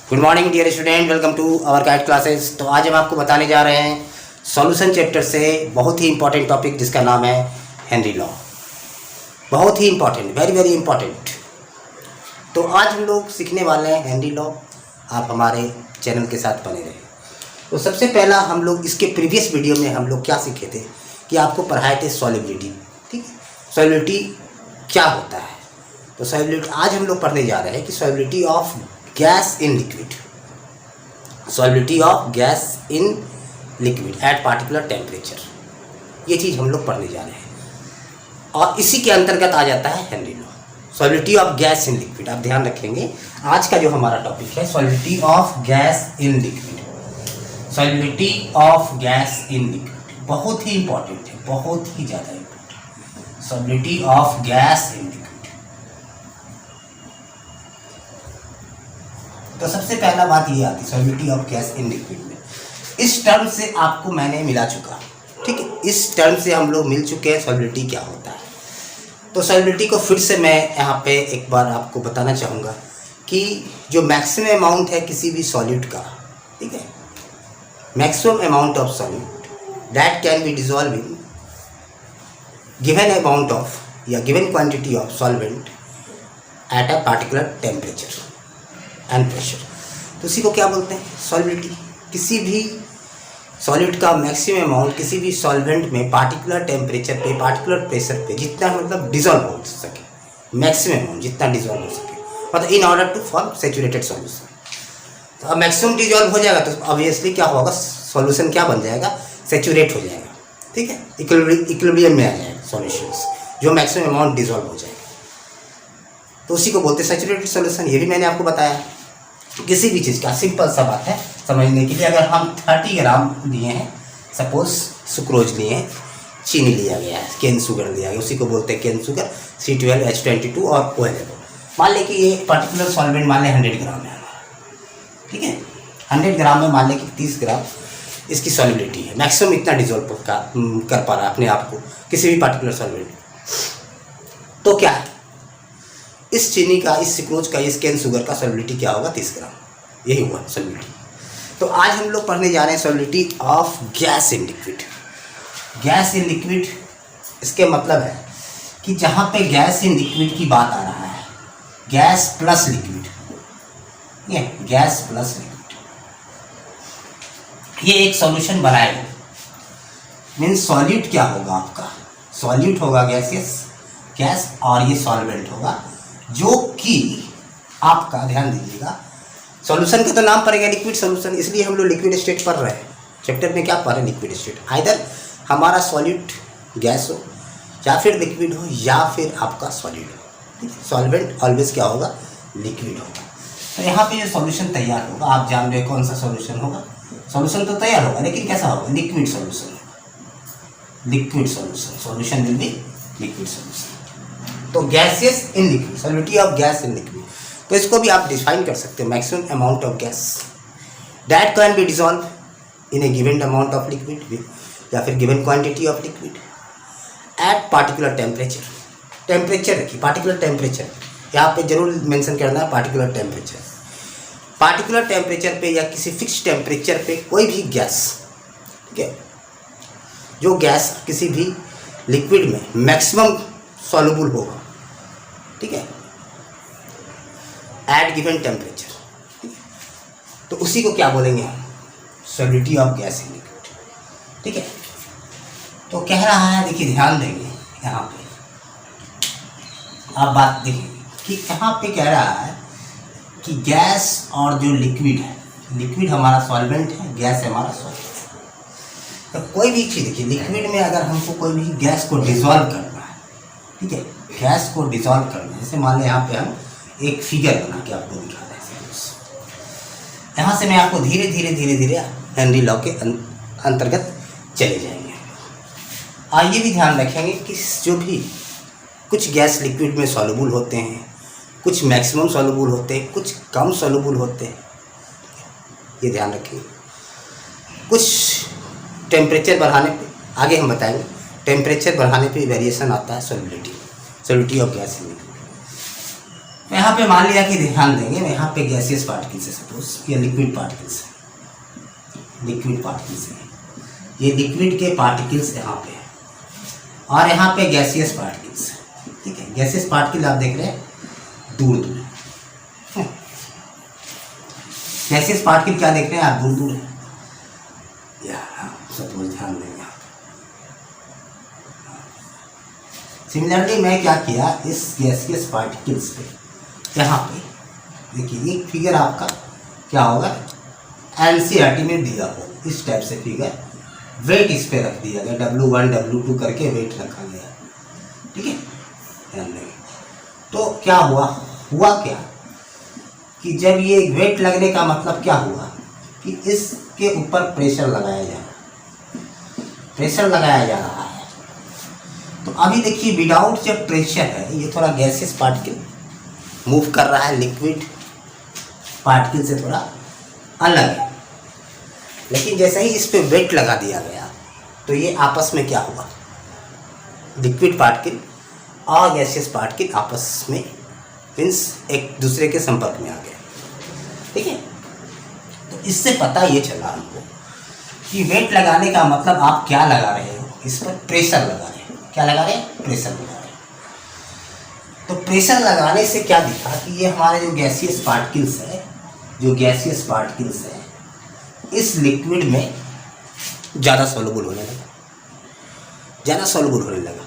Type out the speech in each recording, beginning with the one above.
Good morning dear student, welcome to our guide classes. तो आज हम आपको बताने जा रहे हैं सॉल्यूशन चैप्टर से बहुत ही इंपॉर्टेंट टॉपिक जिसका नाम है हेनरी लॉ। बहुत ही इंपॉर्टेंट, वेरी वेरी इंपॉर्टेंट। तो आज हम लोग सीखने वाले हैं हेनरी लॉ। आप हमारे चैनल के साथ बने रहे। तो सबसे पहला हम लोग इसके प्रीवियस वीडियो में हम लोग क्या सीखे थे कि आपको पढ़ाए थे सॉल्युबिलिटी। ठीक है, सॉल्युबिलिटी क्या होता है। तो सॉल्युबिलिटी आज हम लोग पढ़ने जा रहे हैं कि solubility of gas in liquid, solubility of gas in liquid at particular temperature. ये चीज़ हम लोग पढ़ने जा रहे हैं और इसी के अंतर्गत आ जाता है Henry law, solubility of gas in liquid. आप ध्यान रखेंगे आज का जो हमारा टॉपिक है solubility of gas in liquid, solubility of gas in liquid बहुत ही इंपॉर्टेंट है, बहुत ही ज़्यादा important. Solubility of gas in liquid. तो सबसे पहला बात ये आती है solubility of gas in liquid में। इस टर्म से आपको मैंने मिला चुका, ठीक है, इस टर्म से हम लोग मिल चुके हैं सॉल्युबिलिटी क्या होता है। तो सॉल्युबिलिटी को फिर से मैं यहाँ पे एक बार आपको बताना चाहूँगा कि जो मैक्सिमम अमाउंट है किसी भी सॉल्यूट का, ठीक है, maximum amount of solute that can be dissolve in given amount of या given quantity of solvent at a particular temperature and pressure. तो उसी को क्या बोलते हैं सॉल्युबिलिटी। किसी भी सॉल्यूट का मैक्सिमम अमाउंट किसी भी सॉल्वेंट में पार्टिकुलर टेम्परेचर पे, पार्टिकुलर प्रेशर पे जितना मतलब डिजॉल्व हो सके, मैक्सिमम अमाउंट जितना डिजॉल्व हो सके, मतलब in order to form saturated solution. तो अब मैक्सिमम डिजॉल्व हो जाएगा तो ऑब्वियसली क्या होगा, सॉल्यूशन क्या बन जाएगा, सेचुरेट हो जाएगा। ठीक है, इक्विलिब्रियम में आ जाएगा सॉल्यूशंस, जो मैक्सिमम अमाउंट डिजॉल्व हो जाएगा। तो उसी को बोलते हैं सेचुरेटेड सॉल्यूशन। ये भी मैंने आपको बताया। किसी भी चीज़ का सिंपल सा बात है समझने के लिए। अगर हम 30 ग्राम लिए हैं, सपोज सुक्रोज लिए हैं, चीनी लिया गया है, केन शुगर लिया गया, उसी को बोलते हैं केन शुगर, C12H22 और OH। मान लें कि ये पर्टिकुलर सॉल्वेंट मान लें 100 ग्राम है हमारा, ठीक है, 100 ग्राम में मान लें कि 30 ग्राम इसकी सॉल्युबिलिटी है, मैक्सिमम इतना डिजॉल्व कर पा रहा है अपने आप को किसी भी पर्टिकुलर सॉल्वेंट। तो क्या है, इस चीनी का, इस सुक्रोज का, इस केन शुगर का सॉल्युबिलिटी क्या होगा, 30 ग्राम। यही हुआ सॉल्युबिलिटी। तो आज हम लोग पढ़ने जा रहे हैं solubility of gas in liquid. Gas in liquid इसके मतलब है कि जहाँ पे गैस इन लिक्विड की बात आ रहा है, गैस प्लस लिक्विड, ये गैस प्लस लिक्विड, ये एक सॉल्यूशन बनाएगा। मीन्स सॉल्यूट क्या होगा आपका, सॉल्यूट होगा गैसियस गैस और ये सॉल्वेंट होगा जो कि आपका, ध्यान दीजिएगा, सॉल्यूशन का तो नाम पड़ेगा लिक्विड सॉल्यूशन, इसलिए हम लोग लिक्विड स्टेट पढ़ रहे हैं। चैप्टर में क्या पढ़ रहे हैं, लिक्विड स्टेट। आइदर हमारा सॉल्यूट गैस हो या फिर लिक्विड हो या फिर आपका सॉलिड हो। सॉल्वेंट ऑलवेज क्या होगा, लिक्विड होगा। तो यहाँ पे जो सॉल्यूशन तैयार होगा, आप जान रहे कौन सा सॉल्यूशन होगा, सॉल्यूशन तो तैयार होगा लेकिन कैसा होगा, लिक्विड सॉल्यूशन होगा, liquid solution, solution will be liquid solution. तो gaseous in liquid, solubility of gas in liquid. तो इसको भी आप डिफाइन कर सकते हैं, maximum amount of gas that can be dissolve in a given amount of liquid या फिर given quantity of liquid at particular temperature. Temperature रखिए, पार्टिकुलर टेम्परेचर, यहाँ पे जरूर मेंशन करना है पार्टिकुलर टेम्परेचर। पार्टिकुलर टेम्परेचर पे या किसी फिक्स टेम्परेचर पे कोई भी गैस, ठीक है, जो गैस किसी भी लिक्विड में मैक्सिमम सॉल्युबल होगा, ठीक है, एट गिवन टेम्परेचर, ठीक है, तो उसी को क्या बोलेंगे हम, solubility of gas in liquid. ठीक है, तो कह रहा है, देखिए ध्यान देंगे यहाँ पे, आप बात देखिए कि यहाँ पे कह रहा है कि गैस और जो लिक्विड है, लिक्विड हमारा सॉल्वेंट है, गैस हमारा सॉल्वेंट है। तो कोई भी चीज़ देखिए, लिक्विड में अगर हमको कोई भी गैस को डिजॉल्व करना है, ठीक है, गैस को डिजॉल्व करना है, जैसे मान लें यहाँ पे हम एक फिगर बना के आपको दिखा रहे हैं। यहाँ से मैं आपको धीरे धीरे धीरे धीरे हेनरी लॉ के अंतर्गत चले जाएंगे। आइए भी ध्यान रखेंगे कि जो भी कुछ गैस लिक्विड में सॉल्युबल होते हैं, कुछ मैक्सिमम सॉल्युबल होते हैं, कुछ कम सॉल्युबल होते हैं, ये ध्यान रखेंगे। कुछ टेम्परेचर बढ़ाने पे, आगे हम बताएंगे, टेम्परेचर बढ़ाने पे वेरिएशन आता है solubility, solubility of gas in liquid. तो यहाँ पे मान लिया कि ध्यान देंगे, मैं यहाँ पे गैसियस पार्टिकल्स है, सपोज ये लिक्विड पार्टिकल्स है, लिक्विड पार्टिकल्स है, ये लिक्विड के पार्टिकल्स यहाँ पे है और यहाँ पे गैसियस पार्टिकल्स है। ठीक है, गैसियस पार्टिकल आप देख रहे हैं दूर दूर, गैसियस पार्टिकल क्या देख रहे हैं आप, दूर दूर है। सपोज ध्यान देंगे, सिमिलरली मैं क्या किया, इस गैसियस पार्टिकल्स पे यहाँ पे देखिए एक फिगर आपका क्या होगा, एनसीईआरटी में दिया हो इस टाइप से फिगर, वेट इस पे रख दिया गया, W1 W2 करके वेट रखा गया। ठीक है, ध्यान देंगे। तो क्या हुआ क्या कि जब ये वेट लगने का मतलब क्या हुआ कि इसके ऊपर प्रेशर लगाया जा रहा है। तो अभी देखिए विदाउट जब प्रेशर है, ये थोड़ा गैसियस पार्टिकल मूव कर रहा है, लिक्विड पार्टिकल से थोड़ा अलग है, लेकिन जैसे ही इस पे वेट लगा दिया गया तो ये आपस में क्या हुआ, लिक्विड पार्टिकल और गैसियस पार्टिकल आपस में मीन्स एक दूसरे के संपर्क में आ गए। ठीक है, तो इससे पता ये चला हमको कि वेट लगाने का मतलब आप क्या लगा रहे हो, इस पर प्रेशर लगा रहे हो। क्या लगा रहे हैं, प्रेशर लगा रहे हो। तो प्रेशर लगाने से क्या दिखा कि ये हमारे जो गैसियस पार्टिकल्स है इस लिक्विड में ज़्यादा सॉल्युबल होने लगा।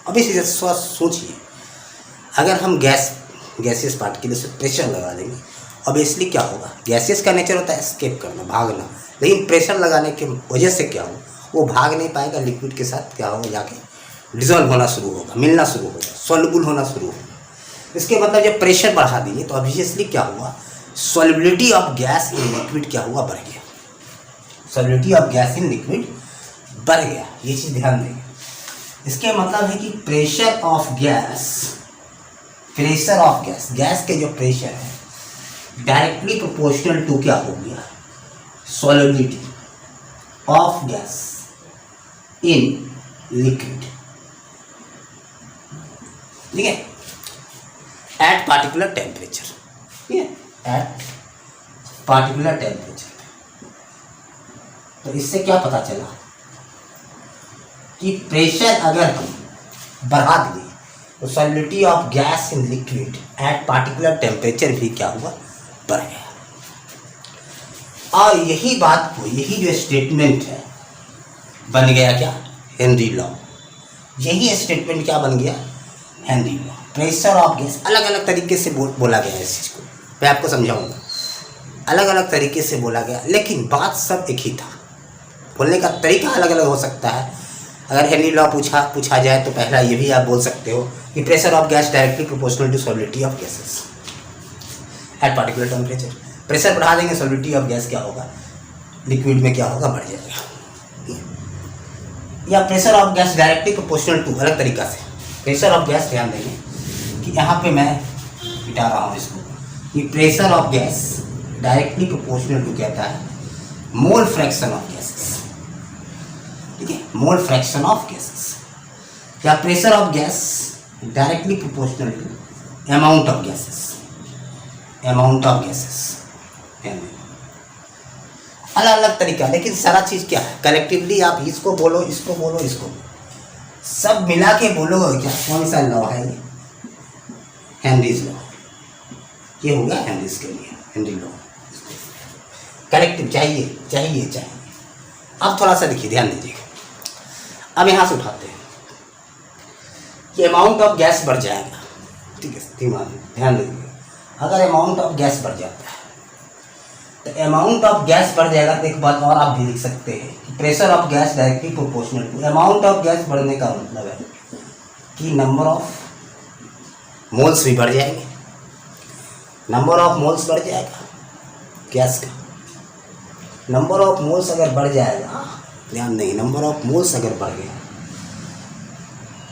अब इस चीज़ से सोचिए, अगर हम गैसियस पार्टिकल से प्रेशर लगा देंगे, ऑब्वियसली क्या होगा, गैसियस का नेचर होता है एस्केप करना, भागना, लेकिन प्रेशर लगाने की वजह से क्या हो, वो भाग नहीं पाएगा, लिक्विड के साथ क्या होगा, जाके डिजॉल्व होना शुरू होगा, मिलना शुरू होगा, सॉल्युबल होना शुरू होगा। इसके मतलब जब प्रेशर बढ़ा दिए तो ऑब्वियसली क्या हुआ, solubility of gas in liquid क्या हुआ, बढ़ गया। Solubility of gas in liquid बढ़ गया, ये चीज़ ध्यान देंगे। इसके मतलब है कि प्रेशर ऑफ गैस के जो प्रेशर है डायरेक्टली प्रोपोर्शनल टू क्या हो गया, solubility of gas in liquid. ठीक है, एट पार्टिकुलर टेम्परेचर। ठीक है, एट पार्टिकुलर टेम्परेचर। तो इससे क्या पता चला कि प्रेशर अगर हम बढ़ा दिए तो solubility of gas in liquid at particular temperature भी क्या हुआ, बढ़ गया। और यही बात को, यही जो स्टेटमेंट है बन गया क्या, हेनरी लॉ। यही स्टेटमेंट क्या बन गया, Henry law. Pressure of gas अलग अलग तरीके से बोला गया है, इस चीज़ को मैं आपको समझाऊंगा, अलग अलग तरीके से बोला गया, लेकिन बात सब एक ही था। बोलने का तरीका अलग अलग हो सकता है। अगर हेनरी लॉ पूछा जाए तो पहला ये भी आप बोल सकते हो कि pressure of gas directly proportional to solubility of gases at particular temperature. Pressure बढ़ा देंगे, सॉल्युबिलिटी ऑफ गैस क्या होगा, लिक्विड में क्या होगा, बढ़ जाएगा। या pressure of gas directly proportional to, अलग तरीका से प्रेशर ऑफ गैस, ध्यान देंगे कि यहाँ पे मैं मिटा रहा हूँ इसको, कि pressure of gas directly proportional to कहता है मोल फ्रैक्शन ऑफ गैसेस। ठीक है, मोल फ्रैक्शन ऑफ गैसेस। या pressure of gas directly proportional to amount of gases, अलग अलग तरीका, लेकिन सारा चीज़ क्या है, कलेक्टिवली आप इसको बोलो, इसको बोलो, इसको सब मिला के बोलोगे क्या, कौन सा लॉ है ये, हेनरीज लॉ। ये होगा हेनरीज के लिए, हेनरी लॉ। कलेक्टिव चाहिए। अब थोड़ा सा देखिए, ध्यान दीजिएगा। अब यहाँ से उठाते हैं कि अमाउंट ऑफ गैस बढ़ जाएगा। ठीक है, ध्यान दीजिएगा। अगर अमाउंट ऑफ गैस बढ़ जाता है तो अमाउंट ऑफ गैस बढ़ जाएगा, तो एक बात और आप भी लिख सकते हैं कि pressure of gas directly proportional to amount of gas बढ़ने का मतलब है कि नंबर ऑफ मोल्स भी बढ़ जाएंगे। नंबर ऑफ मोल्स बढ़ जाएगा गैस का। नंबर ऑफ मोल्स अगर बढ़ जाएगा, ध्यान नहीं, नंबर ऑफ मोल्स अगर बढ़ गया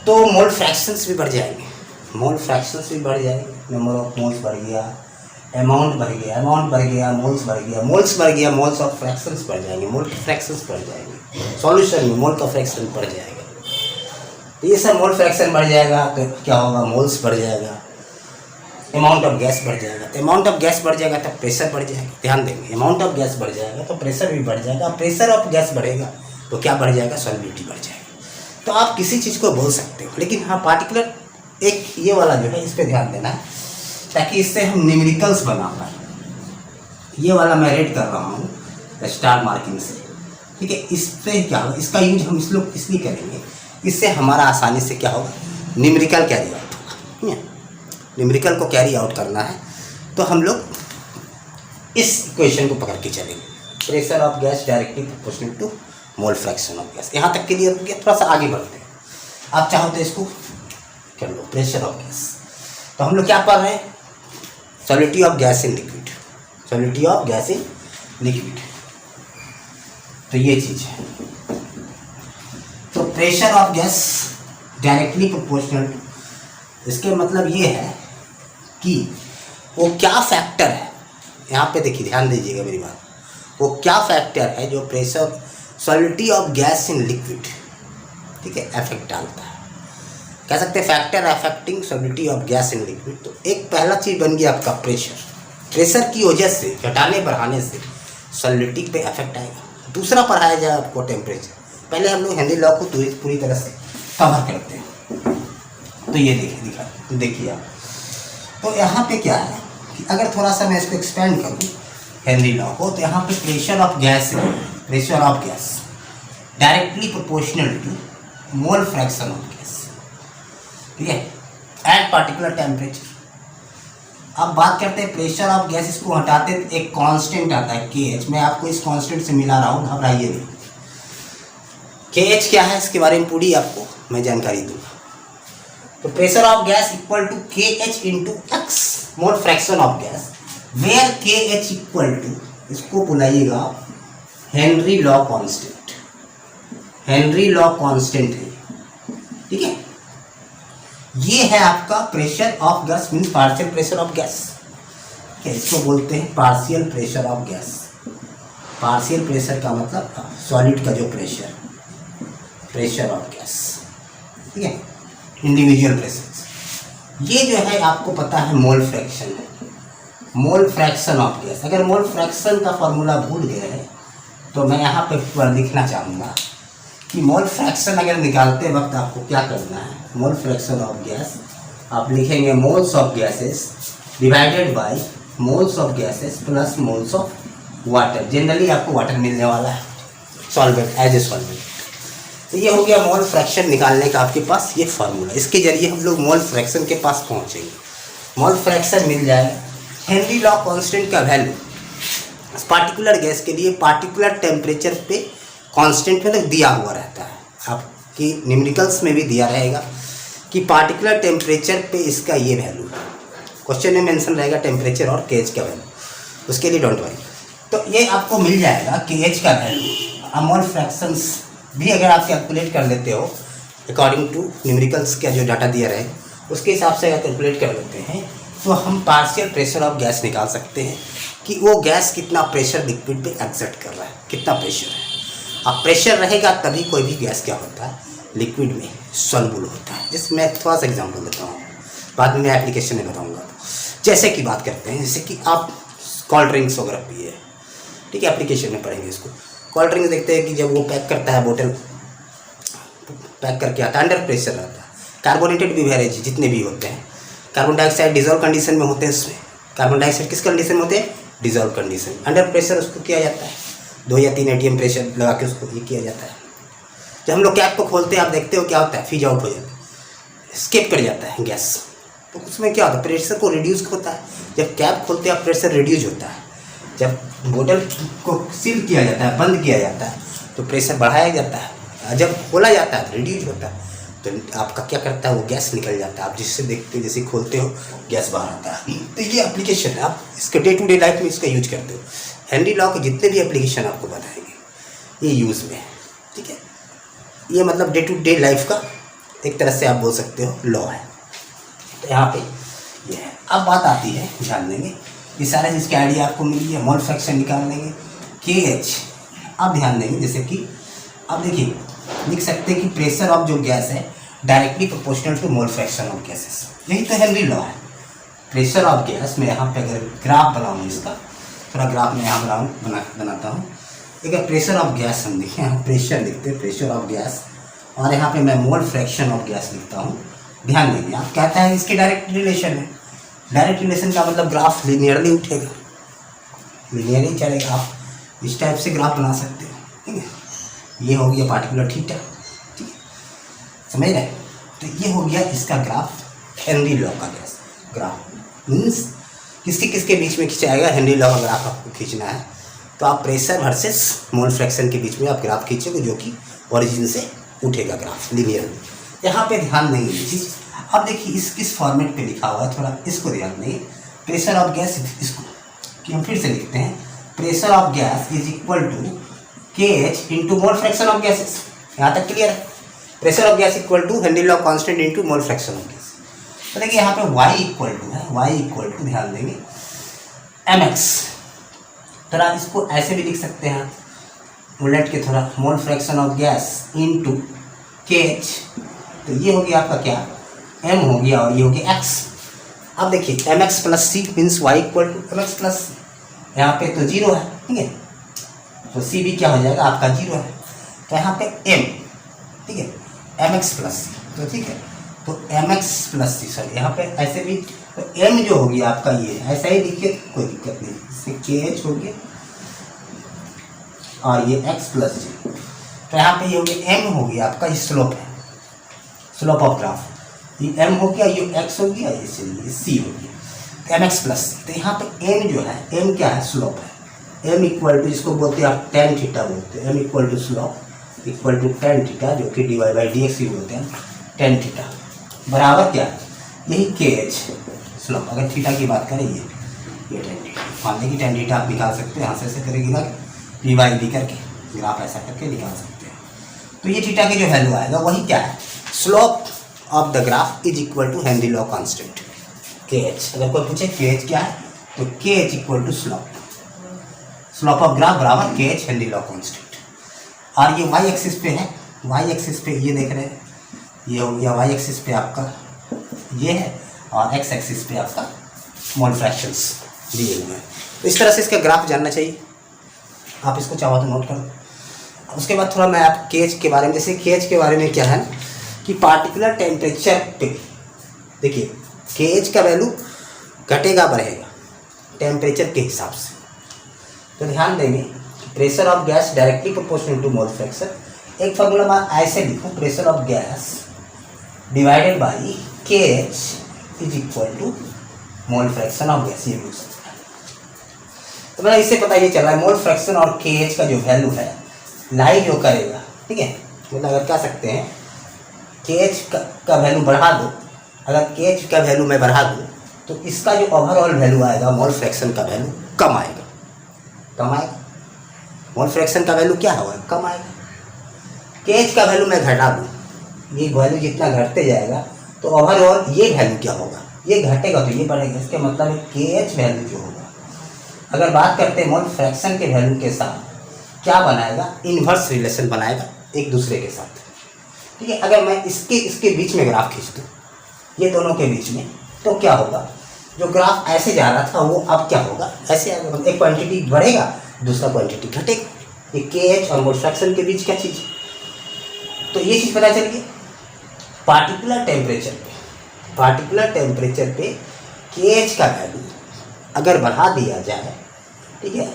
तो मोल फ्रैक्शंस भी बढ़ जाएंगे। नंबर ऑफ मोल्स बढ़ गया, अमाउंट बढ़ गया, मोल्स बढ़ गया, मोल्स ऑफ फ्रैक्शंस बढ़ जाएंगे, मोल फ्रैक्शंस बढ़ जाएंगे। सॉल्यूशन में मोल का फ्रैक्शन बढ़ जाएगा। तो ये सब मोल फ्रैक्शन बढ़ जाएगा तो क्या होगा, मोल्स बढ़ जाएगा। अमाउंट ऑफ गैस बढ़ जाएगा। तो अमाउंट ऑफ गैस बढ़ जाएगा तो प्रेशर बढ़ जाएगा। ध्यान देंगे, अमाउंट ऑफ गैस बढ़ जाएगा तो प्रेशर भी बढ़ जाएगा। प्रेशर ऑफ गैस बढ़ेगा तो क्या बढ़ जाएगा, सॉल्युबिलिटी बढ़ जाएगी। तो आप किसी चीज़ को बोल सकते हो, लेकिन हाँ पार्टिकुलर एक ये वाला जो है इस पर ध्यान देना है, ताकि इससे हम न्यूमेरिकल्स बना पाए। ये वाला मैं रेड कर रहा हूँ स्टार मार्किंग से, ठीक है। इससे क्या होगा, इसका यूज हम इस लोग इसलिए करेंगे, इससे हमारा आसानी से क्या होगा, न्यूमेरिकल कैरी आउट होगा। न्यूमेरिकल को कैरी आउट करना है तो हम लोग इस इक्वेशन को पकड़ के चलेंगे, pressure of gas directly proportional to mole fraction of gas. यहाँ तक के लिए थोड़ा सा आगे बढ़ते हैं, आप चाहो तो इसको कर लो, प्रेशर ऑफ गैस। तो हम लोग क्या पढ़ रहे हैं, solidity of gas in liquid, solidity of gas in liquid. तो ये चीज़ है। तो pressure of gas directly proportional, इसके मतलब ये है कि वो क्या फैक्टर है, यहाँ पे देखिए ध्यान दीजिएगा मेरी बात, वो क्या फैक्टर है जो pressure solidity of gas in liquid, ठीक है, इफेक्ट डालता है। कह सकते हैं factor affecting solidity of gas in liquid. तो एक पहला चीज़ बन गया आपका प्रेशर, प्रेशर की वजह से घटाने बढ़ाने से सॉलिडिटी पे इफेक्ट आएगा। दूसरा पढ़ाया जाए आपको टेम्परेचर। पहले हम लोग हेनरी लॉ को पूरी तरह से कवर करते हैं। तो ये देखिए आप, तो यहाँ पे क्या है कि अगर थोड़ा सा मैं इसको एक्सपेंड करूँ हेनरी लॉ को, तो यहाँ पे pressure of gas directly proportional to mole fraction of gas, ठीक है, एट पार्टिकुलर टेम्परेचर। अब बात करते हैं प्रेशर ऑफ गैस, इसको हटाते हैं एक कांस्टेंट आता है KH। मैं आपको इस कांस्टेंट से मिला रहा हूँ, घबराइए नहीं। KH क्या है इसके बारे में पूरी आपको मैं जानकारी दूँगा। तो pressure of gas equal to KH into X mole fraction of gas, where KH equal to, इसको बुलाइएगा Henry law constant. Henry law constant है, ठीक है। ये है आपका pressure of gas, means partial pressure of gas, इसको बोलते हैं partial pressure of gas. Partial pressure का मतलब सॉलिड का जो प्रेशर ऑफ गैस, ठीक है, इंडिविजुअल प्रेशर। ये जो है आपको पता है मोल फ्रैक्शन है, मोल फ्रैक्शन ऑफ गैस। अगर मोल फ्रैक्शन का फॉर्मूला भूल गए हैं तो मैं यहाँ पे लिखना चाहूँगा कि मोल फ्रैक्शन अगर निकालते वक्त आपको क्या करना है, मोल फ्रैक्शन ऑफ गैस आप लिखेंगे moles of gases divided by moles of gases plus moles of water. Generally आपको वाटर मिलने वाला है सॉल्वेंट, एज ए सॉल्वेंट। तो ये हो गया मोल फ्रैक्शन निकालने का आपके पास ये फार्मूला। इसके जरिए हम लोग मोल फ्रैक्शन के पास पहुँचेंगे। मोल फ्रैक्शन मिल जाएगा। हेनरी लॉ कांस्टेंट का वैल्यू पार्टिकुलर गैस के लिए पार्टिकुलर टेम्परेचर पे कांस्टेंट में दिया हुआ रहता है। आपकी न्यूमेरिकल्स में भी दिया रहेगा कि पार्टिकुलर टेम्परेचर पे इसका ये वैल्यू, क्वेश्चन में मेंशन रहेगा टेम्परेचर और KH का वैल्यू, उसके लिए डोंट वरी। तो ये आपको मिल जाएगा KH का वैल्यू। मोल फ्रैक्शंस भी अगर आप कैलकुलेट कर लेते हो अकॉर्डिंग टू न्यूमेरिकल्स का जो डाटा दिया रहे उसके हिसाब से अगर कैलकुलेट कर लेते हैं तो हम पार्शियल प्रेशर ऑफ गैस निकाल सकते हैं कि वो गैस कितना प्रेशर लिक्विड पे एक्सर्ट कर रहा है, कितना प्रेशर है। अब प्रेशर रहेगा तभी कोई भी गैस क्या होता है, लिक्विड में सॉल्युबल होता है। जिसमें मैं थोड़ा सा एग्जांपल देता हूँ, बाद में मैं एप्लीकेशन में बताऊँगा। जैसे कि बात करते हैं, जैसे कि आप कोल्ड ड्रिंक्स वगैरह पिए, ठीक है, एप्लीकेशन में पढ़ेंगे इसको। कोल्ड ड्रिंक्स देखते हैं कि जब वो पैक करता है, बोतल पैक करके आता है, अंडर प्रेशर रहता है। कार्बोनेटेड बेवरेज जितने भी होते हैं, कार्बन डाइऑक्साइड डिजॉल्व कंडीशन में होते हैं। उसमें कार्बन डाइऑक्साइड किस कंडीशन में होते हैं, डिजॉल्व कंडीशन। अंडर प्रेशर उसको किया जाता है, 2 या 3 ATM प्रेशर लगा के उसको ये किया जाता है। जब हम लोग कैप को खोलते हैं, आप देखते हो क्या होता है, फीज आउट हो जाता है, स्केप कर जाता है गैस। तो उसमें क्या होता है, प्रेशर को रिड्यूस होता है। जब कैप खोलते हैं आप, प्रेशर रिड्यूस होता है। जब बोतल को सील किया जाता है, बंद किया जाता है, तो प्रेशर बढ़ाया जाता है। जब खोला जाता है तो रिड्यूस होता है। तो आपका क्या करता है, वो गैस निकल जाता है। आप जिससे देखते हो, जैसे खोलते हो गैस बाहर आता है। तो ये एप्लीकेशन है, आप इसके डे टू डे लाइफ में इसका यूज करते हो। हेनरी लॉ के जितने भी एप्लीकेशन आपको बताएंगे ये यूज़ में है, ठीक है। ये मतलब डे टू डे लाइफ का एक तरह से आप बोल सकते हो लॉ है। तो यहाँ पे ये है। अब बात आती है, ध्यान देंगे, ये सारे जिसकी आइडिया आपको मिली है, मोल फ्रैक्शन निकाल लेंगे KH। अब ध्यान देंगे, जैसे कि अब देखिए लिख सकते हैं कि प्रेशर ऑफ जो गैस है directly proportional to mole fraction of gases. यही तो हेनरी लॉ है। प्रेशर ऑफ गैस, मैं यहाँ पे अगर ग्राफ बनाऊँ इसका, थोड़ा ग्राफ में यहाँ बनाता हूँ। एक प्रेशर ऑफ गैस हम देखें, यहाँ प्रेशर लिखते हैं, प्रेशर ऑफ गैस, और यहाँ पे मैं मोल फ्रैक्शन ऑफ गैस लिखता हूूँ। ध्यान देंगे, आप कहता है इसके डायरेक्ट रिलेशन है। डायरेक्ट रिलेशन का मतलब ग्राफ लिनियरली उठेगा, लिनियरली चलेगा। आप इस टाइप से ग्राफ बना सकते हो, ठीक है। ये हो गया पार्टिकुलर थीटा, ठीक है, समझ रहे। तो ये हो गया इसका ग्राफ, हेनरी लॉ का गैस ग्राफ। मीन्स किसके किसके बीच में खिंचाएगा, हेनरी लॉ का ग्राफ आपको खींचना है तो आप प्रेशर वर्सेस मोल फ्रैक्शन के बीच में आप ग्राफ खींचोगे, जो कि ओरिजिन से उठेगा ग्राफ लिनियरली। यहाँ पे ध्यान देंगे ये चीज़। अब देखिए इस किस फॉर्मेट पे लिखा हुआ है, थोड़ा इसको ध्यान देंगे। प्रेशर ऑफ गैस, इसको कि हम फिर से लिखते हैं, pressure of gas is equal to K H into mole fraction of gases. यहाँ तक क्लियर है। Pressure of gas equal to Henry law constant into mole fraction of gas. तो देखिए यहाँ पे y इक्वल टू है, y इक्वल टू ध्यान देंगे mx। थोड़ा इसको ऐसे भी लिख सकते हैं उलट के, थोड़ा मोल फ्रैक्शन ऑफ गैस इंटू के एच। तो ये हो गया आपका क्या, m हो गया, और ये हो गया x। अब देखिए mx plus C means y equal to mx plus C, यहाँ पे तो जीरो है, ठीक है, तो c भी क्या हो जाएगा आपका जीरो है। तो यहाँ पे m, ठीक है, mx प्लस सी, तो ठीक है, तो mx प्लस सी, सॉरी यहाँ पे ऐसे भी, तो m जो हो गया आपका ये ऐसा ही लिखिए, कोई दिक्कत नहीं, इससे kh हो गया और ये x प्लस जी। तो यहाँ पे ये हो गया m हो गया आपका, ये स्लोप है, स्लोप ऑफ ग्राफ। ये m हो गया, ये x हो गया, ये c हो गया, तो mx प्लस सी। तो यहाँ पे m जो है, m क्या है, स्लोप है। m इक्वल टू, जिसको बोलते हैं आप टेन थीटा बोलते हैं, m equal to slope equal to tan theta, जो कि dy बाई dx ही बोलते हैं, टेन थीटा बराबर क्या है, यही kh स्लोप। अगर थीटा की बात करें ये टेन थीटा, मान लीजिए टेन थीटा आप निकाल सकते हैं, यहाँ से ऐसे करेंगे ना डी बाई डी करके ग्राफ ऐसा करके निकाल सकते हैं। तो ये थीटा की जो वैल्यू आएगा वही क्या है, slope of the graph is equal to Henry law constant K H. अगर कोई पूछे के एच क्या है, तो K H equal to slope, slope of graph बराबर K H Henry law constant. और ये वाई एक्सिस पे है, वाई एक्सिस पे ये देख रहे हैं, ये हो गया वाई एक्सिस पे आपका ये है, और एक्स एक्सिस पे आपका मोल फ्रैक्शंस दिए हुए हैं। तो इस तरह से इसका ग्राफ जानना चाहिए, आप इसको चाहो तो नोट करो। उसके बाद थोड़ा मैं आप केच के बारे में, जैसे केच के बारे में क्या है कि पार्टिकुलर टेम्परेचर पे देखिए केच का वैल्यू घटेगा बढ़ेगा टेम्परेचर के हिसाब से। तो ध्यान देंगे pressure of gas directly proportional to mole fraction. एक फॉर्मूला मैं ऐसे लिखूँ, pressure of gas divided by K H is equal to mole fraction of gas, ये लिख सकते हैं। तो मेरा इससे पता ये चल रहा है मोल फ्रैक्शन और के एच का जो वैल्यू है लाई जो करेगा, ठीक है, मतलब अगर कह सकते हैं के एच का वैल्यू बढ़ा दो, अगर के एच का वैल्यू मैं बढ़ा दूँ तो इसका जो ओवरऑल वैल्यू आएगा मोल फ्रैक्शन का वैल्यू कम आएगा, कम आएगा। मोल फ्रैक्शन का वैल्यू क्या होगा, कम आएगा। के एच का वैल्यू मैं घटा दूँ, ये वैल्यू जितना घटते जाएगा तो ओवरऑल ये वैल्यू क्या होगा, ये घटेगा तो ये बढ़ेगा। इसके मतलब के एच वैल्यू जो होगा, अगर बात करते हैं मोल फ्रैक्शन के वैल्यू के साथ क्या बनाएगा, इन्वर्स रिलेशन बनाएगा एक दूसरे के साथ, ठीक है। अगर मैं इसके बीच में ग्राफ खींच दूँ, ये दोनों के बीच में, तो क्या होगा, जो ग्राफ ऐसे जा रहा था वो अब क्या होगा, ऐसे आएगा। मतलब एक क्वांटिटी बढ़ेगा, दूसरा क्वांटिटी घटेगा। ये के एच और मोल फ्रैक्शन के बीच क्या चीज़, तो ये चीज़ पता चल गई। पार्टिकुलर टेम्परेचर पे के एच का वैल्यू अगर बढ़ा दिया जाए, ठीक है,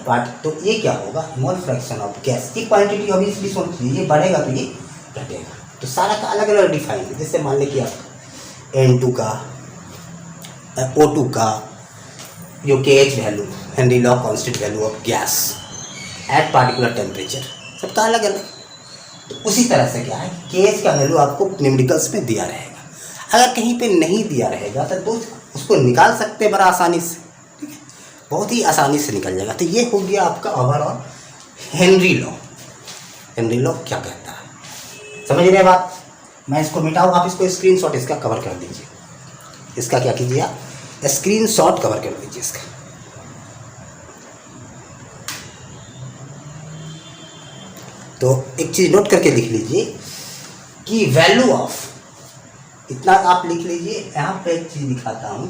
तो ये क्या होगा, मोल फ्रैक्शन ऑफ गैस की क्वांटिटी ऑब्वियसली सोच लीजिए, ये बढ़ेगा तो ये घटेगा। तो सारा का अलग अलग डिफाइन है। जैसे मान लीजिए आपका N2 का O2 का जो के H value, Henry law constant value of gas at particular temperature, सबका अलग अलग। तो उसी तरह से क्या है, के एच का वैल्यू आपको न्यूमेरिकल्स में दिया रहेगा। अगर कहीं पे नहीं दिया रहेगा तो उसको निकाल सकते हैं बड़ा आसानी से, ठीक है, बहुत ही आसानी से निकल जाएगा। तो ये हो गया आपका overall Henry law. Henry law क्या कहता है, समझ रहे बात। मैं इसको मिटाऊँ, आप इसको स्क्रीनशॉट इसका कवर कर दीजिए। इसका क्या कीजिए, आप स्क्रीनशॉट कवर कर दीजिए इसका। तो एक चीज़ नोट करके लिख लीजिए कि वैल्यू ऑफ, इतना आप लिख लीजिए। यहाँ पे एक चीज़ दिखाता हूँ,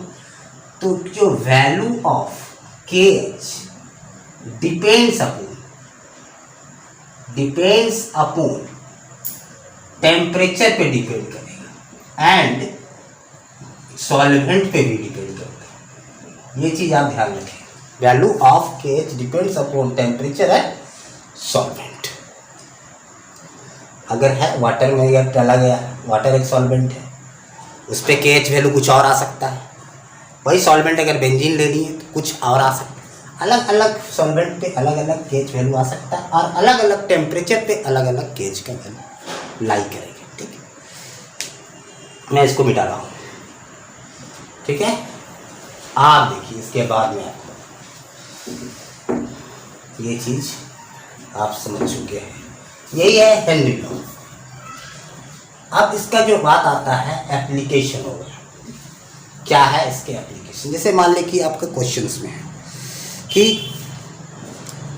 तो जो value of KH depends upon temperature पे डिपेंड करेगा एंड सॉल्वेंट पे भी डिपेंड करेगा। ये चीज़ आप ध्यान रखें, value of KH depends upon temperature and solvent. अगर है वाटर में या चला गया, वाटर एक सॉल्वेंट है, उस पर KH वैल्यू कुछ और आ सकता है। वही सॉल्वेंट अगर बेंजीन लेनी है तो कुछ और आ सकता है। अलग अलग सॉल्वेंट पे अलग अलग KH वैल्यू आ सकता है और अलग अलग टेम्परेचर पे अलग अलग KH का वैल्यू लाई करेगा। ठीक है, मैं इसको मिटा रहा हूँ। ठीक है, आप देखिए इसके बाद में आपको ये चीज़ आप समझ चुके हैं। यही है हेनरी लॉ। अब इसका जो बात आता है एप्लीकेशन होगा, क्या है इसके एप्लीकेशन। जैसे मान लें कि आपका क्वेश्चंस में है कि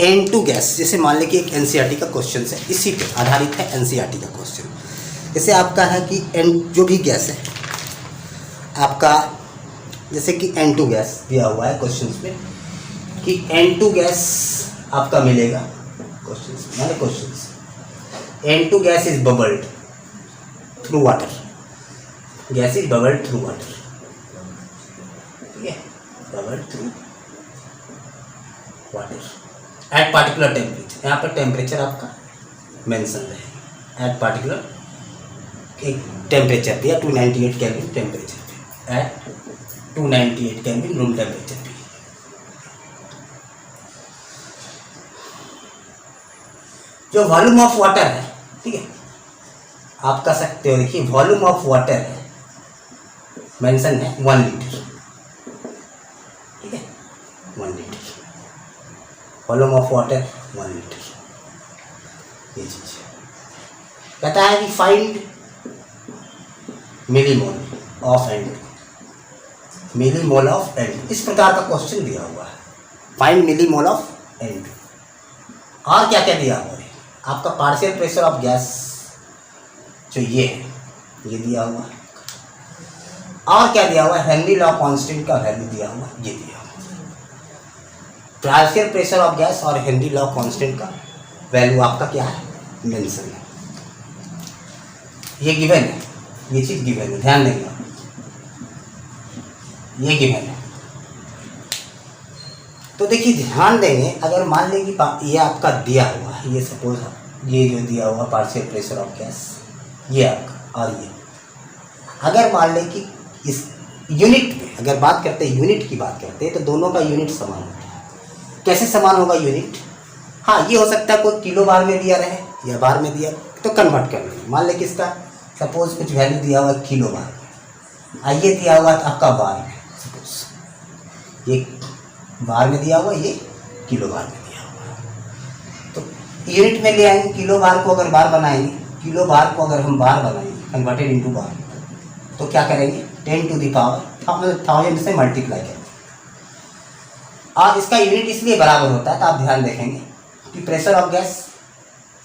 N2 गैस, जैसे मान लें कि एक NCERT का क्वेश्चन है, इसी पे आधारित है NCERT का क्वेश्चन। जैसे आपका है कि N जो भी गैस है आपका, जैसे कि N2 गैस दिया हुआ है क्वेश्चंस में कि N2 गैस आपका मिलेगा questions N2 gas is bubbled through water, gas is bubbled through water. ठीक है, bubbled through water at particular temperature. यहाँ पर टेम्परेचर आपका मेंशन रहेगा, एट पार्टिकुलर एक टेम्परेचर पे या 298 केल्विन टेम्परेचर पे, एट 298 केल्विन रूम टेम्परेचर पे। जो वॉल्यूम ऑफ वाटर है, ठीक है, आप कह सकते हो, देखिए वॉल्यूम ऑफ वाटर है मेंशन है 1 लीटर। ठीक है, 1 litre volume of water 1 litre. ये चीज कहता है कि find millimole of and, millimole of and, इस प्रकार का क्वेश्चन दिया हुआ है, फाइंड मिलीमोल ऑफ एंड। और क्या क्या दिया हुआ है, आपका पार्शियल प्रेशर ऑफ गैस जो ये है, ये दिया हुआ है। और क्या दिया हुआ है, हेनरी लॉ कांस्टेंट का वैल्यू दिया हुआ, ये दिया हुआ। पार्शियल प्रेशर ऑफ गैस और हेनरी लॉ कांस्टेंट का वैल्यू आपका क्या है, मेंशन है। ये गिवन है, ये चीज गिवन है, ध्यान देंगे आप, ये गिवन है। तो देखिए ध्यान देंगे, अगर मान लें कि ये आपका दिया हुआ है, ये सपोज ये जो दिया हुआ पार्शियल प्रेशर ऑफ गैस, ये आपका, और ये अगर मान लें कि इस यूनिट में अगर बात करते हैं, यूनिट की बात करते हैं, तो दोनों का यूनिट समान होता है। कैसे समान होगा यूनिट? हाँ, ये हो सकता है कोई किलो बार में दिया रहे या बार में दिया, तो कन्वर्ट कर लेंगे। मान लें कि इसका सपोज कुछ वैल्यू दिया हुआ है किलो बार में, ये दिया हुआ है आपका बार में, सपोज ये बार में दिया हुआ, ये किलो बार में दिया हुआ है, तो यूनिट में ले आएंगे। किलो बार को अगर बार बनाएंगे, किलो बार को अगर हम बार बनाएंगे कन्वर्टेड इनटू बार, तो क्या करेंगे, 10 टू द पावर 1000 से मल्टीप्लाई करेंगे। और इसका यूनिट इसलिए बराबर होता है, तो आप ध्यान देखेंगे कि प्रेशर ऑफ गैस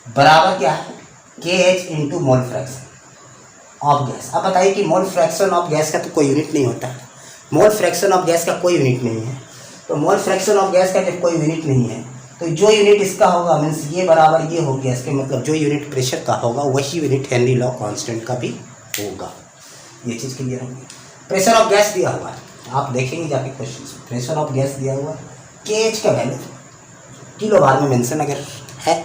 बराबर क्या है, KH into mole fraction of gas. अब बताइए कि मोल फ्रैक्शन ऑफ गैस का तो कोई यूनिट नहीं होता है, मोल फ्रैक्शन ऑफ गैस का कोई यूनिट नहीं है। तो मोल फ्रैक्शन ऑफ गैस का जब कोई यूनिट नहीं है, तो जो यूनिट इसका होगा मीन्स ये बराबर ये हो गया, इसके मतलब जो यूनिट प्रेशर का होगा वही यूनिट हेनरी लॉ कांस्टेंट का भी होगा। ये चीज़ क्लियर होगी। प्रेशर ऑफ गैस दिया हुआ है, आप देखेंगे जाके क्वेश्चन, प्रेशर ऑफ गैस दिया हुआ है, KH का वैल्यू किलो बार में मेंशन अगर है,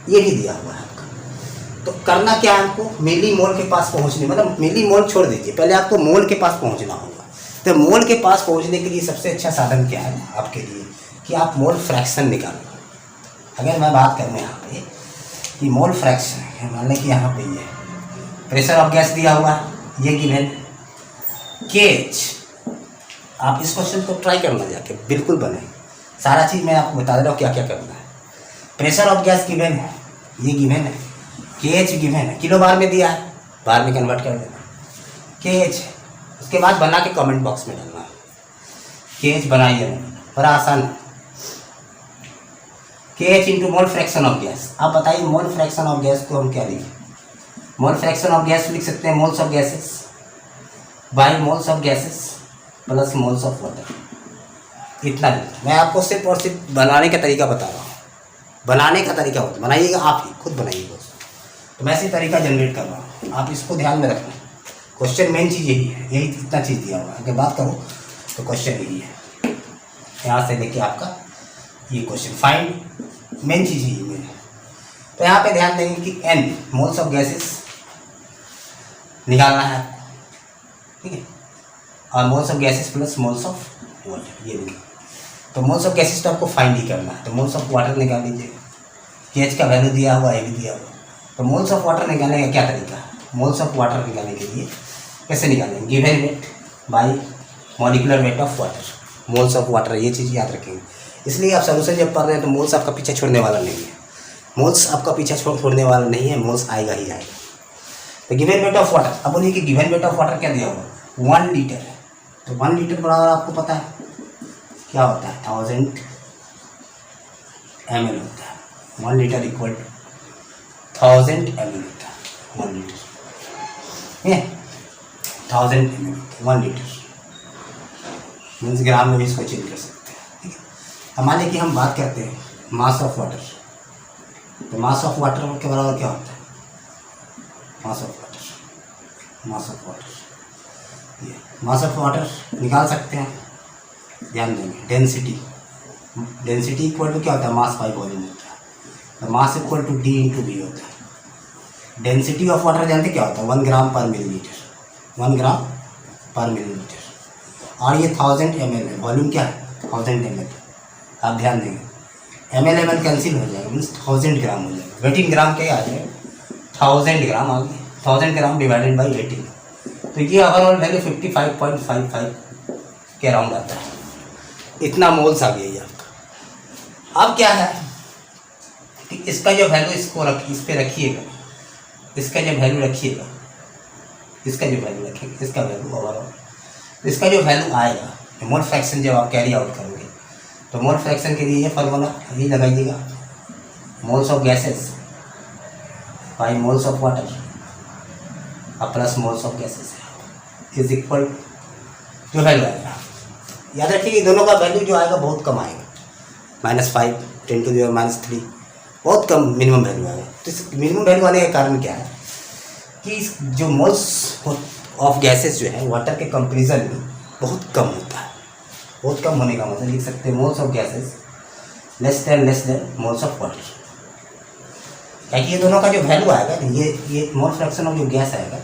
ये भी दिया हुआ है आपका। तो करना क्या है आपको, मिली मोल के पास पहुंचने, मतलब मिली मोल छोड़ दीजिए, पहले आपको मोल के पास पहुंचना होगा। तो मोल के पास पहुंचने के लिए सबसे अच्छा साधन क्या है आपके लिए, कि आप मोल फ्रैक्शन निकालो। अगर मैं बात करूँ यहाँ पे कि मोल फ्रैक्शन है, मान लें कि यहाँ पे ये प्रेशर ऑफ गैस दिया हुआ है, ये गिवन KH। आप इस क्वेश्चन को ट्राई करना जाके, बिल्कुल बने, सारा चीज़ मैं आपको बता दे रहा हूँ क्या क्या करना है। प्रेशर ऑफ गैस गिवन है, ये गिवन है, KH गिवन है, किलो बार में दिया है, बार में कन्वर्ट कर देना, KH। उसके बाद बना के कमेंट बॉक्स में डालना है, KH बनाइए, बड़ा आसान है। KH into mole fraction of gas. आप बताइए मोल फ्रैक्शन ऑफ गैस को हम क्या लिखें, मोल फ्रैक्शन ऑफ गैस लिख सकते हैं moles of gases by moles of gases plus moles of water, इतना लिखना। मैं आपको सिर्फ और सिर्फ बनाने का तरीका बता रहा हूँ, बनाने का तरीका होता है, बनाइएगा आप ही खुद बनाइएगा उसको। तो मैं इसी तरीका जनरेट कर रहा हूँ, आप इसको ध्यान में रखना। क्वेश्चन मेन चीज़ यही है, यही इतना चीज़ दिया हुआ है। अगर बात करूँ तो क्वेश्चन यही है, यहाँ से लेके आपका ये क्वेश्चन फाइंड, मेन चीज़ यही है। तो यहाँ पे ध्यान देंगे कि n मोल्स ऑफ गैसेस निकालना है आपको, ठीक है, और moles of gases plus moles of water, ये देखिए। तो मोल्स ऑफ गैसेस तो आपको फाइंड ही करना है, तो मोल्स ऑफ वाटर निकाल लीजिए। KH का वैल्यू दिया हुआ है, भी दिया हुआ। तो मोल्स ऑफ वाटर निकालने का क्या तरीका है? मोल्स ऑफ वाटर निकालने के लिए कैसे निकालेंगे? Given weight by molecular weight of water, moles of water, ये चीज़ याद रखेंगे। इसलिए आप सोल्यूशन जब पढ़ रहे हैं तो मोल्स आपका पीछे छोड़ने वाला नहीं है, मोल्स आपका पीछे छोड़ने वाला नहीं है, मोल्स आएगा ही आएगा। तो गिवन वेट ऑफ वाटर, अब बोलिए कि गिवन वेट ऑफ वाटर क्या दिया हुआ? 1 लीटर। तो 1 लीटर बराबर आपको पता है क्या होता है? 1000 ml होता है। 1 लीटर इक्वल टू 1000 ml होता है 1 लीटर, ठीक है, 1000 ml 1 लीटर मीन्स ग्राम में भी इसको चेंज कर सकते हैं, ठीक है। अब मान लीजिए कि हम बात करते हैं मास ऑफ वाटर, तो मास ऑफ वाटर के बराबर क्या होता है? Mass of water, mass of water, ये मास ऑफ वाटर निकाल सकते हैं, ध्यान देंगे। डेंसिटी, डेंसिटी इक्वल टू क्या होता है? मास बाई वॉल्यूम होता है। तो mass equal to D into V होता है। डेंसिटी ऑफ वाटर जानते क्या होता है? 1 ग्राम पर मिलीलीटर, 1 ग्राम पर मिलीलीटर। और ये 1000 ml है, वॉल्यूम क्या है? 1000 ml। आप ध्यान देंगे, ml कैंसिल हो जाएगा, मीन्स 1000 ग्राम हो जाएगा। 18 ग्राम क्या आ जाएगा? 1000 ग्राम आ गया, 1000 ग्राम डिवाइडेड बाई 18। तो ये ओवरऑल वैल्यू 55.55 के अराउंड आता है। इतना मोल्स आ गया ये आपका। अब क्या है कि इसका जो वैल्यू इस पे रखिएगा, इसका जो वैल्यू रखिएगा, इसका जो वैल्यू रखेंगे, इसका वैल्यू ओवरऑल, इसका जो वैल्यू आएगा, मोल फ्रैक्शन जब आप कैरी आउट करोगे तो मोल फ्रैक्शन के लिए ये फार्मूला यही लगाइएगा, moles of gases by moles of water और plus moles of gases is equal जो वैल्यू आएगा। याद रखिए दोनों का वैल्यू जो आएगा बहुत कम आएगा, -5 × 10⁻³ बहुत कम मिनिमम वैल्यू आएगा। तो इस मिनिमम वैल्यू आने का कारण क्या है कि जो मोल्स ऑफ गैसेस जो है वाटर के कंपेरिजन में बहुत कम होता है। बहुत कम होने का मतलब लिख सकते हैं moles of gases less than moles of water. ताकि ये दोनों का जो वैल्यू आएगा, ये मोल फ्रैक्शन ऑफ जो गैस आएगा,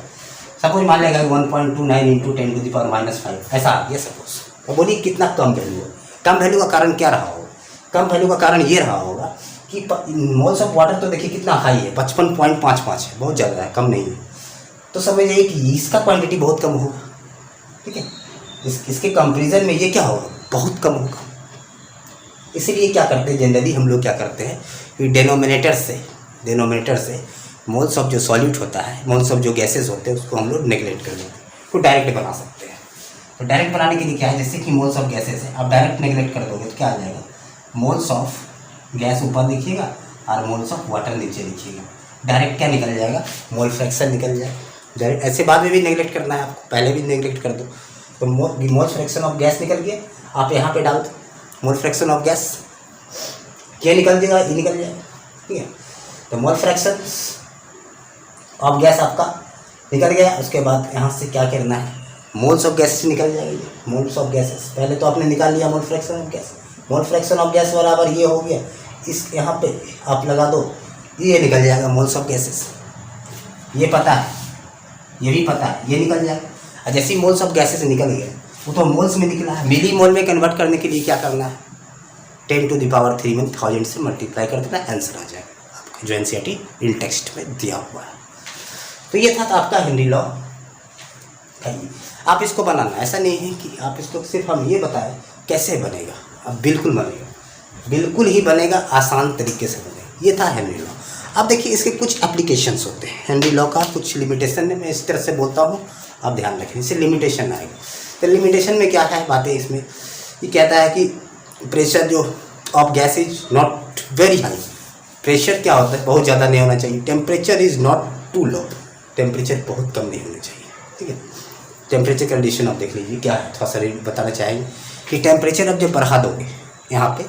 सपोज मान लेगा 1.29 × 10⁻⁵ ऐसा आ गया सपोज। तो बोलिए कितना कम वैल्यू है। कम वैल्यू का कारण क्या रहा होगा? कम वैल्यू का कारण ये रहा होगा कि मोल्स ऑफ वाटर तो देखिए कितना हाई है, 55.55 है, बहुत ज़्यादा है, कम नहीं है। तो समझ जाइए कि इसका क्वांटिटी बहुत कम होगा, ठीक है। इसके कंपेरिजन में ये क्या होगा? बहुत कम होगा। इसीलिए क्या करते हैं जनरली हम लोग, क्या करते हैं कि डेनोमिनेटर से मोल्स ऑफ जो सॉल्यूट होता है, मोल्स ऑफ जो गैसेस होते हैं, उसको हम लोग नेगलेक्ट कर देते हैं, उसको डायरेक्ट बना सकते हैं। तो डायरेक्ट बनाने के लिए क्या है, जैसे कि मोल्स ऑफ गैसेस है, आप डायरेक्ट नेगलेक्ट कर दोगे तो क्या आ जाएगा? मोल्स ऑफ गैस ऊपर लिखिएगा और मोल्स ऑफ वाटर नीचे लिखिएगा। डायरेक्ट क्या निकल जाएगा? मोल फ्रैक्शन निकल जाएगा। डायरेक्ट ऐसे बाद में भी नेगलेक्ट करना है आपको, पहले भी नेगलेक्ट कर दो तो मोल फ्रैक्शन ऑफ गैस निकल गया। आप यहाँ पे डाल दो मोल फ्रैक्शन ऑफ गैस, क्या निकल जाएगा? ये निकल जाएगा, ठीक है। तो मोल फ्रैक्शन ऑफ गैस आपका निकल गया। उसके बाद यहाँ से क्या करना है? मोल्स ऑफ गैसेस निकल जाएंगे, मोल्स ऑफ गैसेस। पहले तो आपने निकाल लिया मोल fraction of gas. Mole fraction of gas बराबर ये हो गया, इस यहाँ पे आप लगा दो, ये निकल जाएगा मोल्स ऑफ गैसेस। ये पता है, ये भी पता है, ये निकल जाएगा। और जैसे ही मोल्स ऑफ गैसेस निकल गया, वो तो मोल्स में निकला है। मिली मोल में कन्वर्ट करने के लिए क्या करना है? 10⁻³ में 1000 से मल्टीप्लाई कर देना, आंसर आ जाएगा आपका, जो NCERT इन टेक्स्ट में दिया हुआ है। तो ये था आपका हेनरी लॉ। आप इसको बनाना, ऐसा नहीं है कि आप इसको सिर्फ हम ये बताएं कैसे बनेगा। अब बिल्कुल बनेगा, बिल्कुल ही बनेगा, आसान तरीके से बनेगा। ये था हेनरी लॉ। अब देखिए इसके कुछ एप्लीकेशंस होते हैं हेनरी लॉ का, कुछ लिमिटेशन है। मैं इस तरह से बोलता हूँ, आप ध्यान रखें, इससे लिमिटेशन आएगा। तो लिमिटेशन में क्या है बातें इसमें? ये कहता है कि प्रेशर जो of gas is not very high. Pressure क्या होता है? बहुत ज़्यादा नहीं होना चाहिए। Temperature is not too low, temperature बहुत कम नहीं होना चाहिए, ठीक है। टेम्परेचर कंडीशन आप देख लीजिए क्या है, थोड़ा सा बताना चाहेंगे कि टेम्परेचर अब जब बढ़ा दोगे यहाँ पे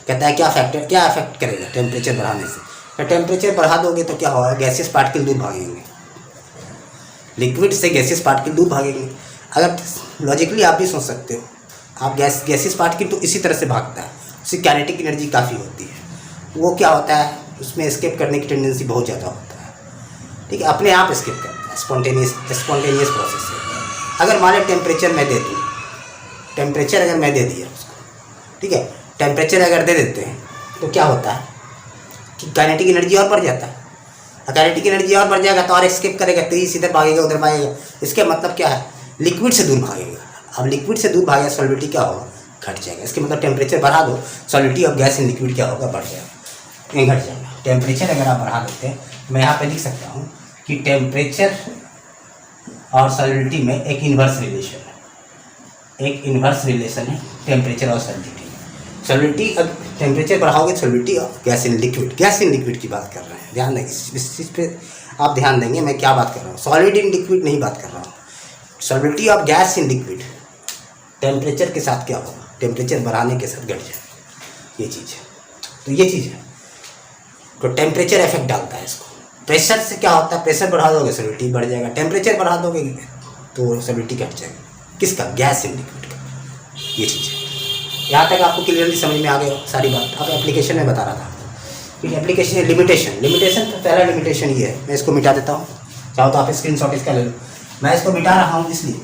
कहता है क्या अफेक्ट करेगा टेम्परेचर बढ़ाने से। तो टेम्परेचर बढ़ा दोगे तो क्या होगा, गैसेस पार्टिकल दूर भागेंगे, लिक्विड से गैसेस पार्टिकल दूर भागेंगे। अगर लॉजिकली आप भी सोच सकते हो, आप गैसेस पार्टिकल तो इसी तरह से भागता है, उसकी काइनेटिक एनर्जी काफ़ी होती है, वो क्या होता है उसमें एस्केप करने की टेंडेंसी बहुत ज़्यादा होता है, ठीक है, अपने आप एस्केप करता है, स्पॉन्टेनियस प्रोसेस है। अगर मान लो टेम्परेचर मैं दे दूँ, टेम्परेचर अगर मैं दे दिया उसको, ठीक है, टेम्परेचर अगर दे देते हैं तो क्या होता है कि काइनेटिक एनर्जी और बढ़ जाता है, काइनेटिक एनर्जी और बढ़ जाएगा तो और एस्केप करेगा, तेज इधर भागेगा उधर भागेगा। इसका मतलब क्या है, लिक्विड से दूर भागेगा। अब लिक्विड से दूर भागेगा, सॉल्युबिलिटी क्या होगा, घट जाएगा। इसके मतलब टेम्परेचर बढ़ा दो, solubility of gas in liquid क्या होगा, बढ़ जाएगा, नहीं घट जाएगा। टेम्परेचर अगर आप बढ़ा देते हैं, मैं यहाँ पे लिख सकता हूँ कि टेम्परेचर और सॉल्युबिलिटी में एक इन्वर्स रिलेशन है, टेम्परेचर और सॉल्युबिलिटी। सॉल्युबिलिटी, अब टेम्परेचर बढ़ाओगे solubility of gas in liquid की बात कर रहे हैं, ध्यान देंगे इस चीज़ पे, आप ध्यान देंगे मैं क्या बात कर रहा हूँ, सॉलिड इन लिक्विड नहीं बात कर रहा हूँ। Solubility of gas in liquid temperature के साथ क्या होगा, टेम्परेचर बढ़ाने के साथ घट जाए, ये चीज़ है। तो ये चीज़ है, तो टेम्परेचर इफेक्ट डालता है इसको। प्रेशर से क्या होता है, प्रेशर बढ़ा दोगे सॉल्युबिलिटी बढ़ जाएगा, टेम्परेचर बढ़ा दोगे तो सॉल्युबिलिटी घट जाएगा, किसका, गैस इन लिक्विड का, ये चीज़ है। यहाँ तक आपको क्लियरली समझ में आ गया सारी बात। अब एप्लीकेशन में बता रहा था, फिर एप्लीकेशन लिमिटेशन तो पहला लिमिटेशन ये है, मैं इसको मिटा देता हूँ, चाहो तो आप स्क्रीनशॉट इसका ले लो, मैं इसको मिटा रहा हूँ इसलिए।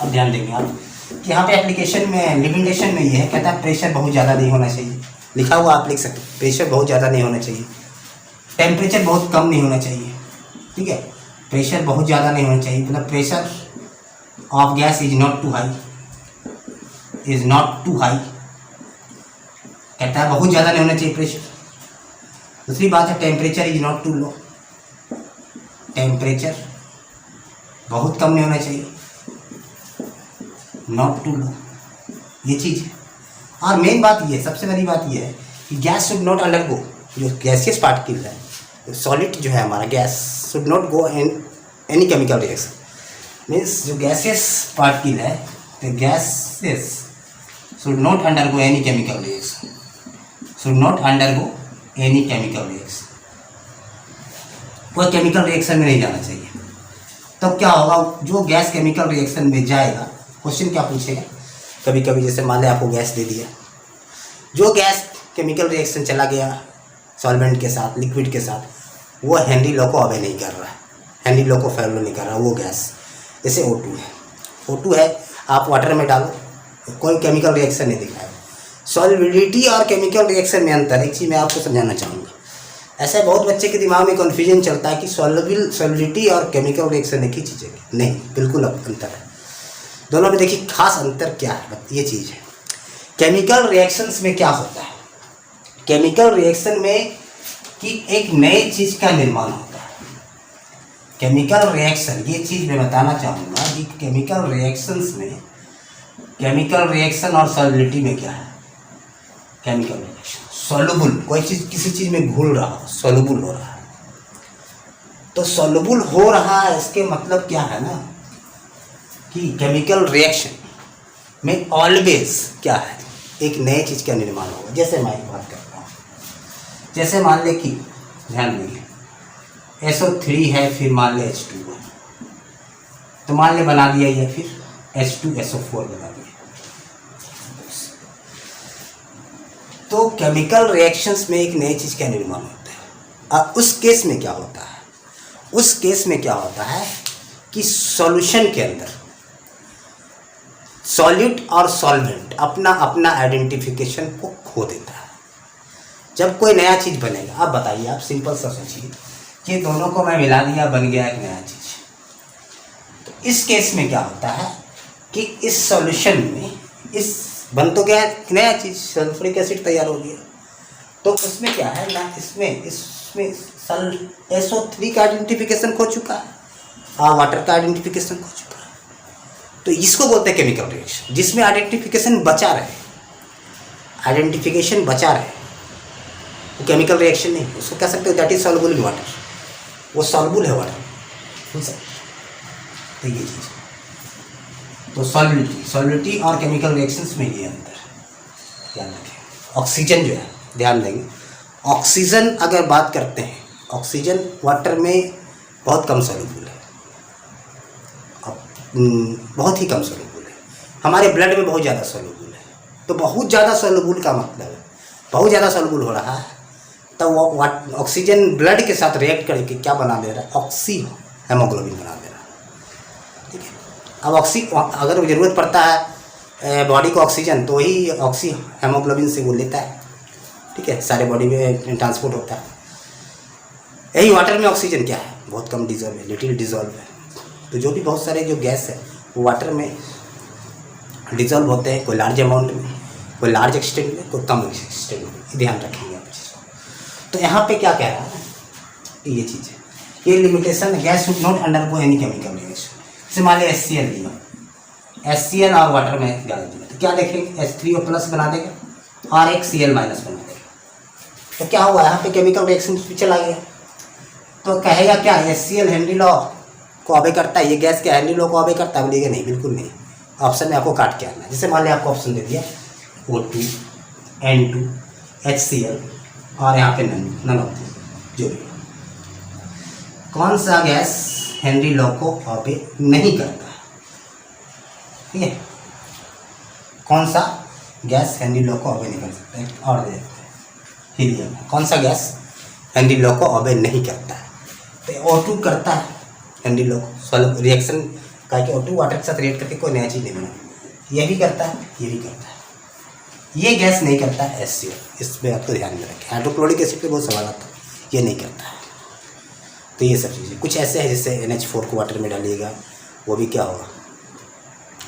अब ध्यान देंगे आप कि यहाँ पे एप्लीकेशन में लिमिटेशन में ये है, कहता है प्रेशर बहुत ज़्यादा नहीं होना चाहिए, लिखा हुआ आप लिख सकते हो, प्रेशर बहुत ज़्यादा नहीं होना चाहिए, टेम्परेचर बहुत कम नहीं होना चाहिए, ठीक है, प्रेशर बहुत ज़्यादा नहीं होना चाहिए, मतलब pressure of gas is not too high, कहता है बहुत ज़्यादा नहीं होना चाहिए प्रेशर। दूसरी बात है temperature is not too low, temperature बहुत कम नहीं होना चाहिए, नॉट टू लो, ये चीज़ है। और मेन बात ये, सबसे बड़ी बात ये है कि गैस शुड नॉट अंडरगो, जो गैसियस पार्टिकल है, सॉलिड जो है हमारा, gas should not go in any chemical reaction, means जो गैसियस पार्टिकल है, तो gases should not undergo any chemical reaction, कोई केमिकल रिएक्शन में नहीं जाना चाहिए। तब क्या होगा, जो गैस केमिकल रिएक्शन में जाएगा, क्वेश्चन क्या पूछेगा, कभी कभी जैसे मान लें आपको गैस दे दिया, जो गैस केमिकल रिएक्शन चला गया सॉल्वेंट के साथ, लिक्विड के साथ, वो हेनरी लॉ को ऑबे नहीं कर रहा है, हेनरी लॉ को फॉलो नहीं कर रहा, वो गैस जैसे O2 है, आप वाटर में डालो, कोई केमिकल रिएक्शन नहीं दिखाएगा। सॉल्युबिलिटी और केमिकल रिएक्शन में अंतर, एक चीज़ मैं आपको समझाना चाहूँगा, ऐसा बहुत बच्चे के दिमाग में कन्फ्यूजन चलता है कि सॉल्युबिलिटी और केमिकल रिएक्शन एक ही चीज़ है, नहीं, बिल्कुल अंतर है दोनों में। देखिए खास अंतर क्या है, ये चीज़ है। केमिकल रिएक्शंस में क्या होता है, केमिकल रिएक्शन में कि एक नए चीज़ का निर्माण होता है, केमिकल रिएक्शन, ये चीज़ मैं बताना चाहूँगा कि केमिकल रिएक्शंस में, केमिकल रिएक्शन और सॉल्युबिलिटी में क्या है, केमिकल रिएक्शन सॉल्युबल, कोई चीज़ किसी चीज़ में घुल रहा हो, सॉल्युबल हो रहा है, तो सॉल्युबल हो रहा है, इसके मतलब क्या है ना कि केमिकल रिएक्शन में ऑलवेज क्या है, एक नए चीज़ का निर्माण होगा। जैसे मैं एक बात करता हूँ, जैसे मान ले कि, ध्यान दीजिए, SO3 है, फिर मान ले H2 है, तो मान ले बना दिया ये, फिर H2SO4 बना दिया। तो केमिकल रिएक्शंस में एक नई चीज़ का निर्माण होता है। अब उस केस में क्या होता है, उस केस में क्या होता है कि सॉल्यूशन के अंदर सॉल्यूट और सॉल्वेंट अपना अपना आइडेंटिफिकेशन को खो देता है। जब कोई नया चीज़ बनेगा, आप बताइए, आप सिंपल सा सोचिए कि दोनों को मैं मिला दिया, बन गया एक नया चीज़। तो इस केस में क्या होता है कि इस सॉल्यूशन में, इस बन तो गया नया चीज़, सल्फ्यूरिक एसिड तैयार हो गया, तो उसमें क्या है ना, इसमें SO3 का आइडेंटिफिकेशन खो चुका है और वाटर का आइडेंटिफिकेशन खो चुका है। तो इसको बोलते हैं केमिकल रिएक्शन, जिसमें आइडेंटिफिकेशन बचा रहे, वो केमिकल रिएक्शन नहीं, उसको कह सकते हो that is soluble in water, वो सॉल्युबल है वाटर, तो ये चीज़। तो सॉल्युबिलिटी और केमिकल रिएक्शंस में ये अंतर ध्यान रखें। ऑक्सीजन जो है ध्यान देंगे, ऑक्सीजन अगर बात करते हैं, ऑक्सीजन वाटर में बहुत कम सॉल्युबल है, बहुत ही कम सॉल्युबल है। हमारे ब्लड में बहुत ज़्यादा सॉल्युबल है। तो बहुत ज़्यादा सॉल्युबल का मतलब है बहुत ज़्यादा सॉल्युबल हो रहा है, तो वो ऑक्सीजन ब्लड के साथ रिएक्ट करके क्या बना दे रहा है, ऑक्सी हेमोग्लोबिन बना दे रहा है। ठीक है, अब अगर ज़रूरत पड़ता है बॉडी को ऑक्सीजन, तो वही ऑक्सी हेमोग्लोबिन से वो लेता है। ठीक है, सारे बॉडी में ट्रांसपोर्ट होता है। यही वाटर में ऑक्सीजन क्या है, बहुत कम डिजॉल्व है, लिटिल डिजॉल्व है। तो जो भी बहुत सारे जो गैस है वो वाटर में डिजॉल्व होते हैं, कोई लार्ज अमाउंट में, कोई लार्ज एक्सटेंट में, कोई कम एक्सटेंट में। ध्यान रखेंगे आप चीज़। तो यहाँ पे क्या कह रहा है, ये चीज़ है, ये limitation, gas should not undergo any chemical reaction. जैसे मान लिया HCl लिया, HCl और वाटर में डाल दिया, तो क्या देखेंगे, H3O प्लस बना देगा और एक Cl माइनस बना देगा। तो क्या हुआ, यहाँ पे केमिकल रिएक्शन भी चला गया। तो कहेगा क्या, HCl हेनरी लॉ को ऑबे करता है, ये गैस क्या हेनरी लॉ को ऑबे करता है? बोलिएगा नहीं, बिल्कुल नहीं। ऑप्शन में आपको काट के आना है। जैसे मान लिया आपको ऑप्शन दे दिया O2, N2, HCl और यहाँ पे नन ऑफ दिस, जो भी। कौन सा गैस हेनरी लॉ को ऑबे नहीं करता है? ठीक है, कौन सा गैस हेनरी लॉ को ऑबे नहीं कर सकता है? और दे देते हैं हीलियम। कौन सा गैस हेनरी लॉ को ऑबे नहीं करता है? तो O2 करता है हेनरी लॉ को, सॉल्व रिएक्शन का कि O2 वाटर के साथ रिएक्ट करके कोई नया चीज़ नहीं बना। ये भी करता है, ये भी करता है। ये गैस नहीं करता है HCl। इसमें आपको ध्यान में रखें। हाइड्रोक्लोरिक एसिड पे बहुत सवाल आता है, ये नहीं करता है। तो ये सब चीज़ें कुछ ऐसे हैं, जैसे NH4 को वाटर में डालिएगा, वो भी क्या होगा,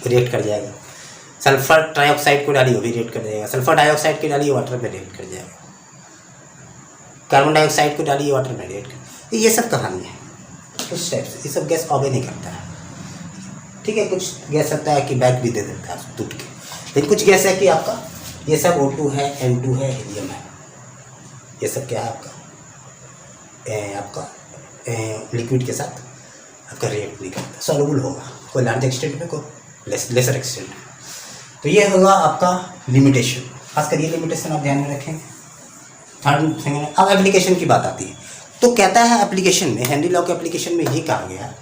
रिएक्ट कर जाएगा। सल्फर ट्राइऑक्साइड को डालिए, वो भी रिएक्ट कर जाएगा। सल्फर डाइऑक्साइड को डालिए, वाटर में रिएक्ट कर जाएगा। कार्बन डाइऑक्साइड को डालिए, वाटर में रिएक्ट कर। ये सब कहानी है उस टाइप से। ये सब गैस ऑबे नहीं करता है। ठीक है, कुछ गैस होता है कि बैक भी दे देता है टूट के, लेकिन कुछ गैस है कि आपका ये सब O2 है, N2 है, हीलियम है, ये सब क्या है आपका लिक्विड के साथ आपका रिएक्ट नहीं करता, सॉल्युबल होगा, कोई लार्ज एक्सटेंट में, कोई लेसर एक्सटेंट में। तो ये होगा आपका लिमिटेशन। खासकर ये लिमिटेशन आप ध्यान में रखें। थर्ड सेकेंड, अब एप्लीकेशन की बात आती है। तो कहता है एप्लीकेशन में, हेनरी लॉ के एप्लीकेशन में ये कहा गया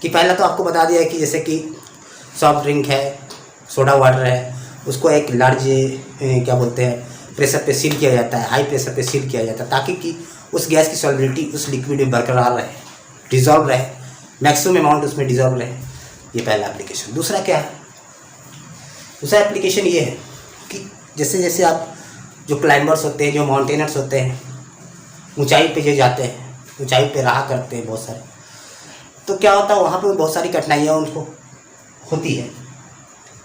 कि पहला तो आपको बता दिया कि जैसे कि सॉफ्ट ड्रिंक है, सोडा वाटर है, उसको एक लार्ज क्या बोलते हैं प्रेशर पे सील किया जाता है, हाई प्रेशर पे सील किया जाता है, ताकि कि उस गैस की सॉल्युबिलिटी उस लिक्विड में बरकरार रहे, डिजॉल्व रहे, मैक्सिमम अमाउंट उसमें डिजॉल्व रहे। ये पहला एप्लीकेशन। दूसरा क्या है, दूसरा एप्लीकेशन ये है कि जैसे जैसे आप जो क्लाइंबर्स होते हैं, जो माउंटेनर्स होते हैं, ऊंचाई पे जो जाते हैं, ऊंचाई पे रहा करते हैं बहुत सारे, तो क्या होता है वहाँ पे बहुत सारी कठिनाइयाँ उनको होती है।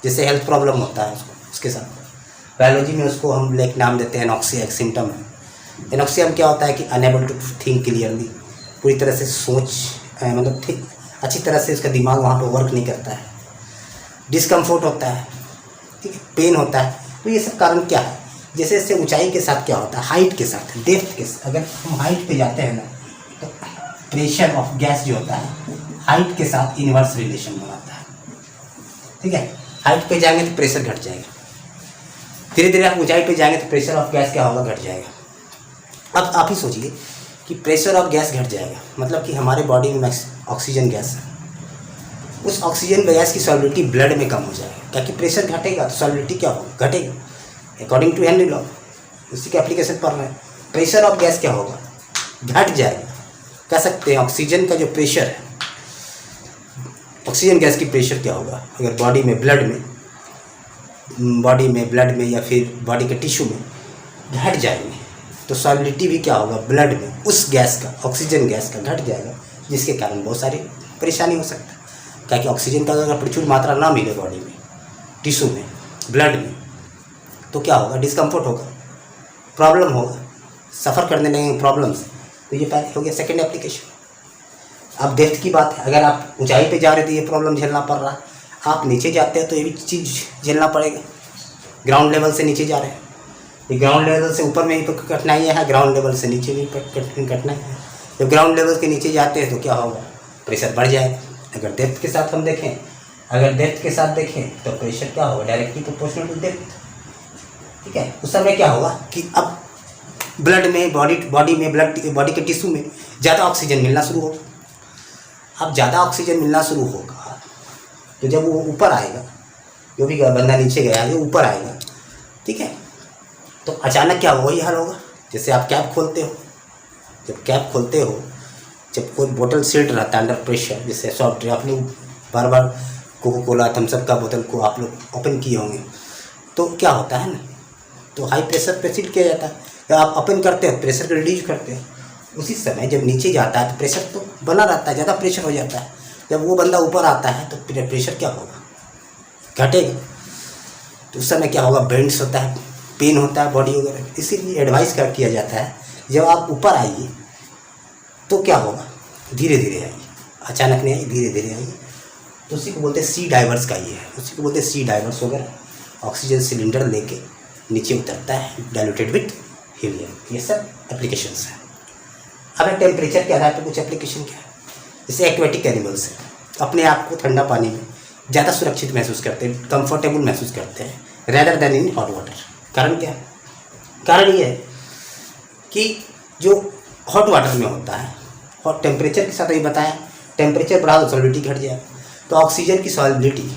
जैसे हेल्थ प्रॉब्लम होता है उसको, उसके साथ बायोलॉजी में उसको हम एक नाम देते हैं एनॉक्सिया, एक सिम्टम है। एनॉक्सिया में क्या होता है कि अनेबल टू थिंक क्लियरली, पूरी तरह से सोच मतलब ठीक अच्छी तरह से उसका दिमाग वहाँ पे वर्क नहीं करता है, डिस्कम्फोर्ट होता है, ठीक है, पेन होता है। तो ये सब कारण क्या है, जैसे जैसे ऊंचाई के साथ क्या होता है, हाइट के साथ, डेप्थ के साथ, अगर हम हाइट पे जाते हैं ना, तो प्रेशर ऑफ गैस जो होता है हाइट के साथ इनवर्स रिलेशन बनाता है। ठीक है, हाइट पे जाएंगे तो प्रेशर घट जाएगा, धीरे धीरे आप ऊंचाई पे जाएंगे तो प्रेशर ऑफ गैस क्या होगा, घट जाएगा। अब आप ही सोचिए कि प्रेशर ऑफ गैस घट जाएगा, मतलब कि हमारे बॉडी में ऑक्सीजन गैस है, उस ऑक्सीजन गैस की सॉल्युबिलिटी ब्लड में कम हो जाएगा, क्योंकि प्रेशर घटेगा तो सॉल्युबिलिटी क्या होगा, घटेगा। अकॉर्डिंग टू हेनरी लॉ, उसी के एप्लीकेशन पढ़ रहे हैं, प्रेशर ऑफ गैस क्या होगा, घट जाएगा। कह सकते हैं ऑक्सीजन का जो प्रेशर है, ऑक्सीजन गैस की प्रेशर क्या होगा, अगर बॉडी में ब्लड में या फिर बॉडी के टिश्यू में घट जाएंगे तो सॉल्युबिलिटी भी क्या होगा, ब्लड में उस गैस का, ऑक्सीजन गैस का घट जाएगा, जिसके कारण बहुत सारी परेशानी हो सकता है। क्या कि ऑक्सीजन का अगर प्रचुर मात्रा ना मिले बॉडी में, टिश्यू में, ब्लड में, तो क्या होगा, डिस्कम्फर्ट होगा, प्रॉब्लम होगा, सफ़र करने लगेंगे प्रॉब्लम से। तो ये पहले हो गया सेकेंड एप्लीकेशन। अब डेप्थ की बात है, अगर आप ऊंचाई पे जा रहे तो ये प्रॉब्लम झेलना पड़ रहा है, आप नीचे जाते हैं तो ये भी चीज़ झेलना पड़ेगा। ग्राउंड लेवल से नीचे जा रहे हैं, ये ग्राउंड लेवल से ऊपर में ही तो कठिनाइयाँ हैं, ग्राउंड लेवल से नीचे भी कठिनाई है। जब ग्राउंड लेवल के नीचे जाते हैं तो क्या होगा, प्रेशर बढ़ जाएगा। अगर डेप्थ के साथ हम देखें अगर डेप्थ के साथ देखें तो प्रेशर क्या होगा, डायरेक्टली प्रोपोर्शनल टू डेप्थ। ठीक है, उस समय क्या होगा कि अब ब्लड में बॉडी के टिश्यू में ज़्यादा ऑक्सीजन मिलना शुरू होगा। अब ज़्यादा ऑक्सीजन मिलना शुरू होगा तो जब वो ऊपर आएगा, जो भी बंदा नीचे गया है वो ऊपर आएगा, ठीक है, तो अचानक क्या होगा, वही हाल होगा जैसे आप कैप खोलते हो। जब कैप खोलते हो, जब कोई बोतल सील्ड रहता है अंडर प्रेशर, जैसे सॉफ्ट ड्रिंक, आप लोग बार बार कोको कोला थम्स अप का बोतल को आप लोग ओपन किए होंगे, तो क्या होता है ना, तो हाई प्रेशर पे सील किया जाता है। जब आप ओपन करते हो प्रेशर को रिड्यूस करते हो, उसी समय जब नीचे जाता है तो प्रेशर तो बना रहता है, ज़्यादा प्रेशर हो जाता है। जब वो बंदा ऊपर आता है तो प्रेशर क्या होगा, घटेगा। तो उस समय क्या होगा, बेंड्स होता है, पेन होता है बॉडी वगैरह। इसीलिए एडवाइस कर किया जाता है जब आप ऊपर आइए तो क्या होगा, धीरे धीरे आइए, अचानक नहीं आइए, धीरे धीरे आइए। तो उसी को बोलते हैं सी डाइवर्स का ये है, उसी को बोलते हैं सी डाइवर्स वगैरह। ऑक्सीजन सिलेंडर लेके नीचे उतरता है डाइल्यूटेड विथ हीलियम। ये सब एप्लीकेशंस हैं। अब टेम्परेचर के आधार पर कुछ एप्लीकेशन क्या है, जैसे एक्वेटिक एनिमल्स है, अपने आप को ठंडा पानी में ज़्यादा सुरक्षित महसूस करते हैं, कंफर्टेबल महसूस करते हैं rather then in hot water. कारण क्या है, कारण ये है कि जो हॉट वाटर में होता है और टेम्परेचर के साथ, ये बताया टेम्परेचर बढ़ा तो सॉलिबिलिटी घट जाए, तो ऑक्सीजन की सॉलिबिलिटी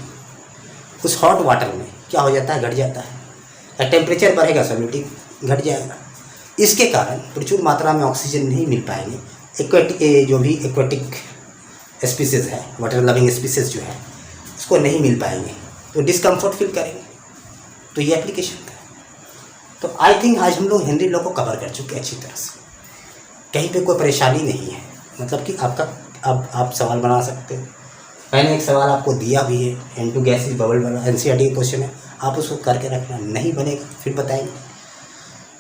उस हॉट वाटर में क्या हो जाता है, घट जाता है। टेम्परेचर बढ़ेगा, सॉलिबिलिटी घट जाएगा। इसके कारण प्रचुर मात्रा में ऑक्सीजन नहीं मिल पाएंगे। एक्वेटिक जो भी एक्वेटिक स्पीसीज है, वाटर लविंग स्पीसीज जो है, उसको नहीं मिल पाएंगे, तो डिस्कम्फर्ट फील करेंगे। तो ये एप्लीकेशन था। तो आई थिंक आज हम लोग हेनरी लॉ को कवर कर चुके हैं अच्छी तरह से, कहीं पे कोई परेशानी नहीं है। मतलब कि आपका अब आप सवाल बना सकते हो। मैंने एक सवाल आपको दिया भी है, N2 गैसेज बबल वाला, NCERT का क्वेश्चन है, आप उसको करके रखना। नहीं बनेगा फिर बताएंगे,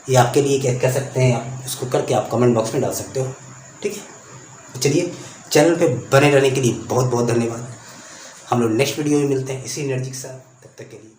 ये आपके लिए क्या कह सकते हैं, आप उसको करके आप कमेंट बॉक्स में डाल सकते हो। ठीक है, चलिए चैनल पे बने रहने के लिए बहुत बहुत धन्यवाद। हम लोग नेक्स्ट वीडियो में मिलते हैं इसी एनर्जी के साथ, तब तक के लिए।